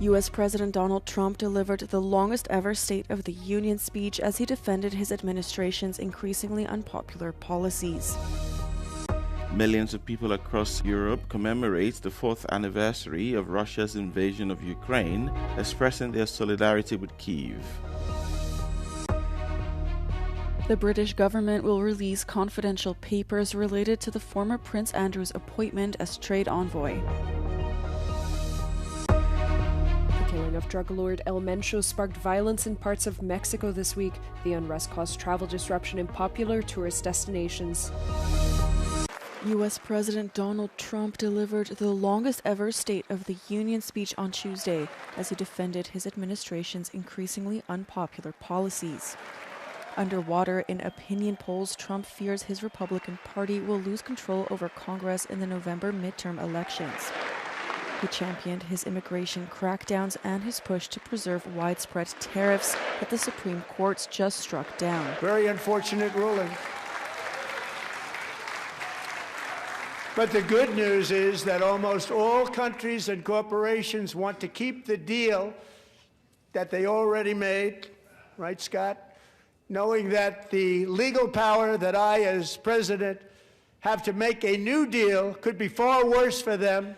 U.S. President Donald Trump delivered the longest ever State of the Union speech as he defended his administration's increasingly unpopular policies. Millions of people across Europe commemorate the 4th anniversary of Russia's invasion of Ukraine, expressing their solidarity with Kyiv. The British government will release confidential papers related to the former Prince Andrew's appointment as trade envoy. The killing of drug lord El Mencho sparked violence in parts of Mexico this week. The unrest caused travel disruption in popular tourist destinations. U.S. President Donald Trump delivered the longest ever State of the Union speech on Tuesday as he defended his administration's increasingly unpopular policies. Underwater in opinion polls, Trump fears his Republican Party will lose control over Congress in the November midterm elections. He championed his immigration crackdowns and his push to preserve widespread tariffs that the Supreme Court just struck down. Very unfortunate ruling. But the good news is that almost all countries and corporations want to keep the deal that they already made, right, Scott? Knowing that the legal power that I, as president, have to make a new deal could be far worse for them,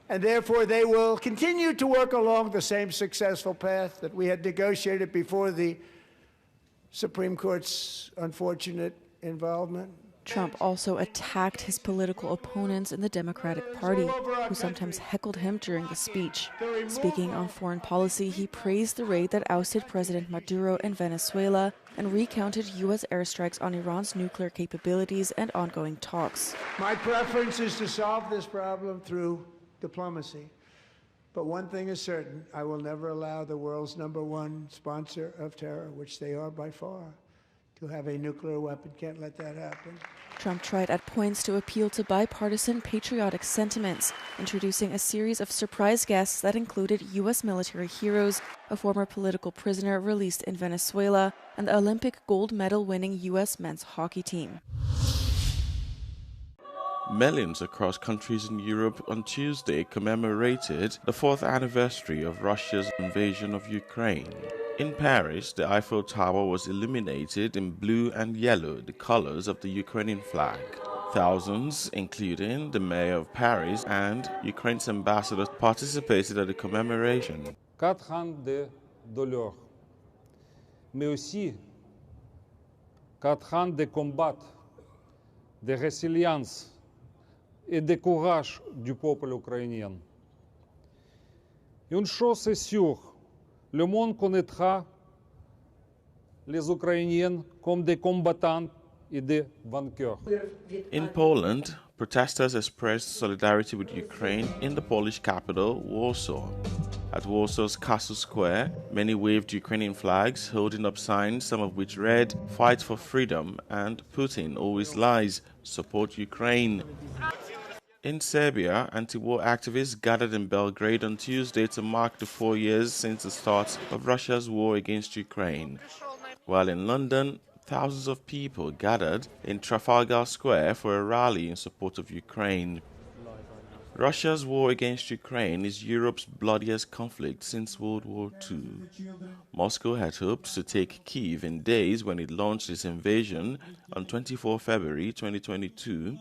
and therefore they will continue to work along the same successful path that we had negotiated before the Supreme Court's unfortunate involvement. Trump also attacked his political opponents in the Democratic Party, who sometimes heckled him during the speech. Speaking on foreign policy, he praised the raid that ousted President Maduro in Venezuela and recounted U.S. airstrikes on Iran's nuclear capabilities and ongoing talks. My preference is to solve this problem through diplomacy. But one thing is certain, I will never allow the world's #1 sponsor of terror, which they are by far, to have a nuclear weapon. Can't let that happen. Trump tried at points to appeal to bipartisan patriotic sentiments, introducing a series of surprise guests that included U.S. military heroes, a former political prisoner released in Venezuela, and the Olympic gold medal-winning U.S. men's hockey team. Millions across countries in Europe on Tuesday commemorated the 4th anniversary of Russia's invasion of Ukraine. In Paris, the Eiffel Tower was illuminated in blue and yellow, the colors of the Ukrainian flag. Thousands, including the mayor of Paris and Ukraine's ambassador, participated at the commemoration. 4 ans de douleur, mais aussi 4 ans de combat, de résilience et de courage du peuple ukrainien. Une chose est sûre, le monde connaîtra les Ukrainiens comme des combattants et des vainqueurs. In Poland, protesters expressed solidarity with Ukraine in the Polish capital, Warsaw. At Warsaw's Castle Square, many waved Ukrainian flags, holding up signs, some of which read, "Fight for freedom" and "Putin always lies, support Ukraine." In Serbia, anti-war activists gathered in Belgrade on Tuesday to mark the 4 years since the start of Russia's war against Ukraine. While in London, thousands of people gathered in Trafalgar Square for a rally in support of Ukraine. Russia's war against Ukraine is Europe's bloodiest conflict since World War II. Moscow had hoped to take Kyiv in days when it launched its invasion on 24 February 2022.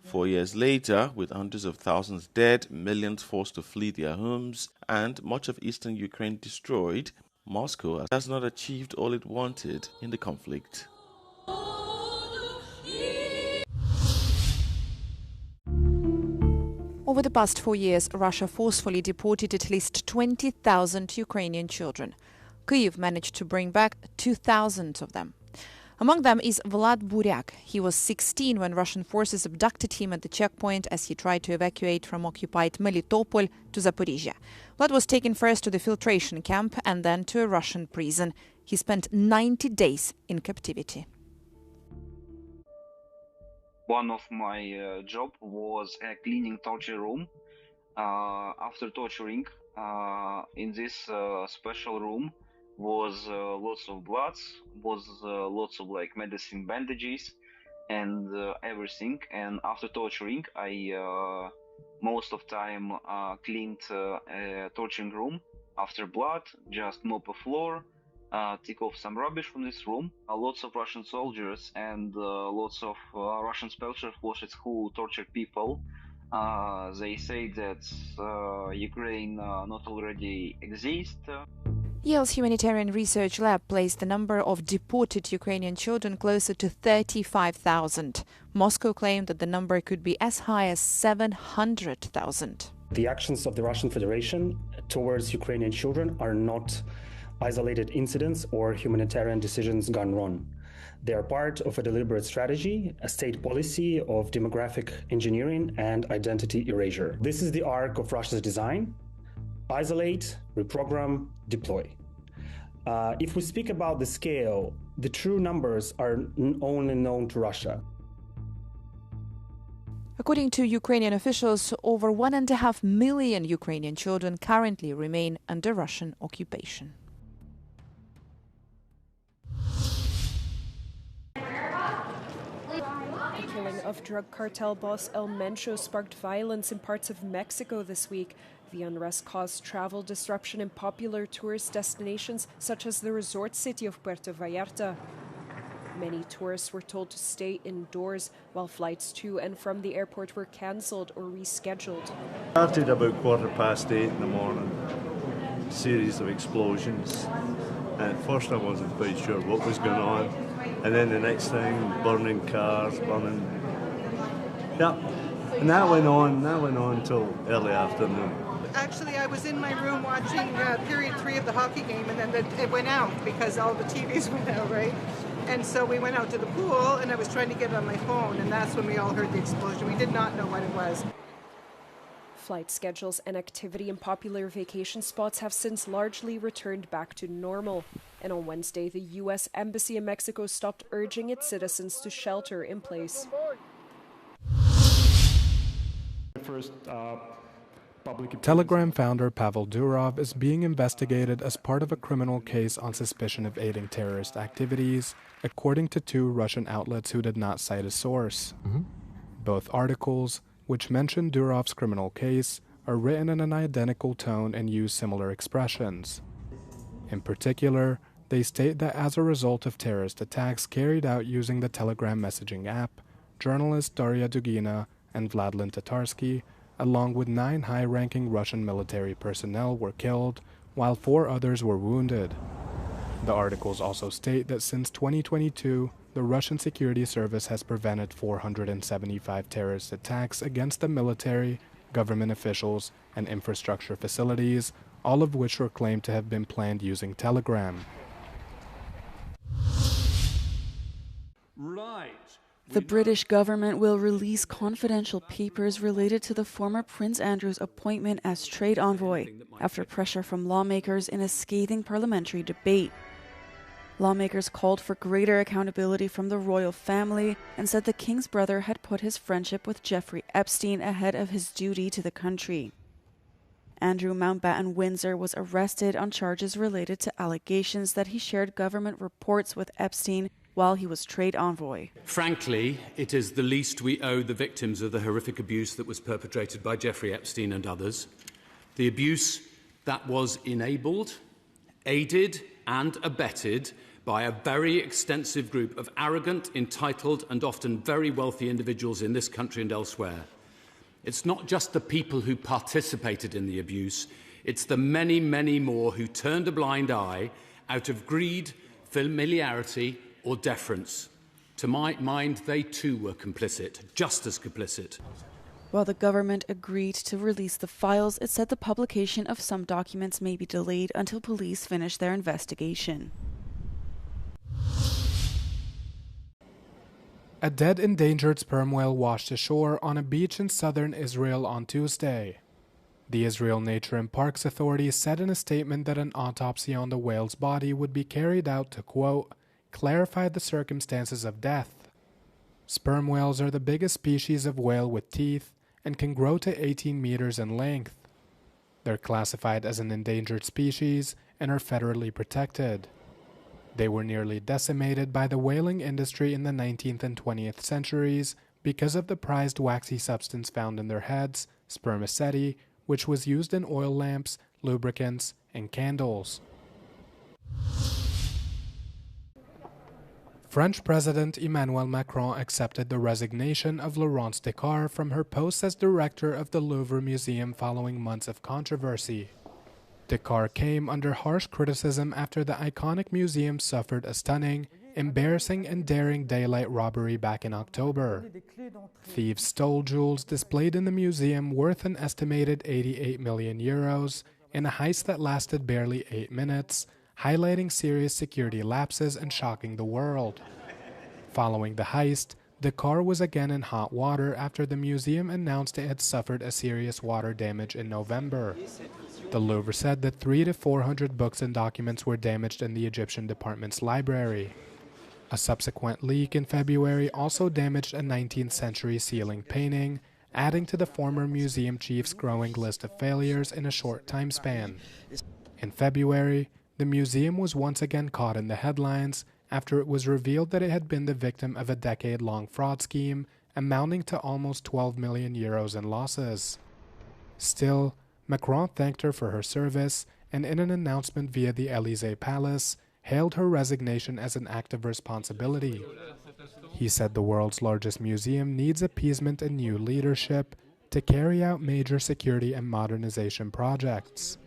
4 years later, with hundreds of thousands dead, millions forced to flee their homes, and much of eastern Ukraine destroyed, Moscow has not achieved all it wanted in the conflict. Over the past 4 years, Russia forcefully deported at least 20,000 Ukrainian children. Kyiv managed to bring back 2,000 of them. Among them is Vlad Buryak. He was 16 when Russian forces abducted him at the checkpoint as he tried to evacuate from occupied Melitopol to Zaporizhia. Vlad was taken first to the filtration camp and then to a Russian prison. He spent 90 days in captivity. One of my job was cleaning torture room. After torturing, in this special room was lots of bloods, was lots of like medicine bandages and everything. And after torturing, I most of time cleaned a torturing room after blood, just mop a floor, take off some rubbish from this room. Lots of Russian soldiers and lots of Russian special forces who tortured people. They say that Ukraine not already exists. Yale's Humanitarian Research Lab placed the number of deported Ukrainian children closer to 35,000. Moscow claimed that the number could be as high as 700,000. The actions of the Russian Federation towards Ukrainian children are not isolated incidents or humanitarian decisions gone wrong. They are part of a deliberate strategy, a state policy of demographic engineering and identity erasure. This is the arc of Russia's design: isolate, reprogram, deploy. If we speak about the scale, the true numbers are only known to Russia. According to Ukrainian officials, over 1.5 million Ukrainian children currently remain under Russian occupation. The killing of drug cartel boss El Mencho sparked violence in parts of Mexico this week. The unrest caused travel disruption in popular tourist destinations such as the resort city of Puerto Vallarta. Many tourists were told to stay indoors, while flights to and from the airport were cancelled or rescheduled. Started about 8:15 in the morning. Series of explosions. And at first I wasn't quite sure what was going on. And then the next thing, burning cars, burning... Yeah. And that went on till early afternoon. Actually, I was in my room watching period 3 of the hockey game, and then it went out because all the TVs went out, right? And so we went out to the pool, and I was trying to get it on my phone, and that's when we all heard the explosion. We did not know what it was. Flight schedules and activity in popular vacation spots have since largely returned back to normal. And on Wednesday, the U.S. Embassy in Mexico stopped urging its citizens to shelter in place. Telegram founder Pavel Durov is being investigated as part of a criminal case on suspicion of aiding terrorist activities, according to 2 Russian outlets who did not cite a source. Both articles, which mention Durov's criminal case, are written in an identical tone and use similar expressions. In particular, they state that as a result of terrorist attacks carried out using the Telegram messaging app, journalist Daria Dugina and Vladlen Tatarsky, along with 9 high-ranking Russian military personnel, were killed, while 4 others were wounded. The articles also state that since 2022, the Russian security service has prevented 475 terrorist attacks against the military, government officials, and infrastructure facilities, all of which were claimed to have been planned using Telegram. The British government will release confidential papers related to the former Prince Andrew's appointment as trade envoy after pressure from lawmakers in a scathing parliamentary debate. Lawmakers called for greater accountability from the royal family and said the king's brother had put his friendship with Jeffrey Epstein ahead of his duty to the country. Andrew Mountbatten Windsor was arrested on charges related to allegations that he shared government reports with Epstein while he was trade envoy. Frankly, it is the least we owe the victims of the horrific abuse that was perpetrated by Jeffrey Epstein and others. The abuse that was enabled, aided and abetted by a very extensive group of arrogant, entitled and often very wealthy individuals in this country and elsewhere. It's not just the people who participated in the abuse, it's the many, many more who turned a blind eye out of greed, familiarity or deference. To my mind, they too were complicit, just as complicit. While the government agreed to release the files, it said the publication of some documents may be delayed until police finish their investigation. A dead endangered sperm whale washed ashore on a beach in southern Israel on Tuesday. The Israel Nature and Parks Authority said in a statement that an autopsy on the whale's body would be carried out to, quote, clarify the circumstances of death. Sperm whales are the biggest species of whale with teeth and can grow to 18 meters in length. They're classified as an endangered species and are federally protected. They were nearly decimated by the whaling industry in the 19th and 20th centuries because of the prized waxy substance found in their heads, spermaceti, which was used in oil lamps, lubricants, and candles. French President Emmanuel Macron accepted the resignation of Laurence Descartes from her post as director of the Louvre Museum following months of controversy. Descartes came under harsh criticism after the iconic museum suffered a stunning, embarrassing, and daring daylight robbery back in October. Thieves stole jewels displayed in the museum worth an estimated 88 million euros in a heist that lasted barely 8 minutes, highlighting serious security lapses and shocking the world. Following the heist, Descartes was again in hot water after the museum announced it had suffered a serious water damage in November. The Louvre said that 300 to 400 books and documents were damaged in the Egyptian department's library. A subsequent leak in February also damaged a 19th century ceiling painting, adding to the former museum chief's growing list of failures in a short time span. In February, the museum was once again caught in the headlines after it was revealed that it had been the victim of a decade-long fraud scheme amounting to almost 12 million euros in losses. Still, Macron thanked her for her service and in an announcement via the Élysée Palace, hailed her resignation as an act of responsibility. He said the world's largest museum needs appeasement and new leadership to carry out major security and modernization projects.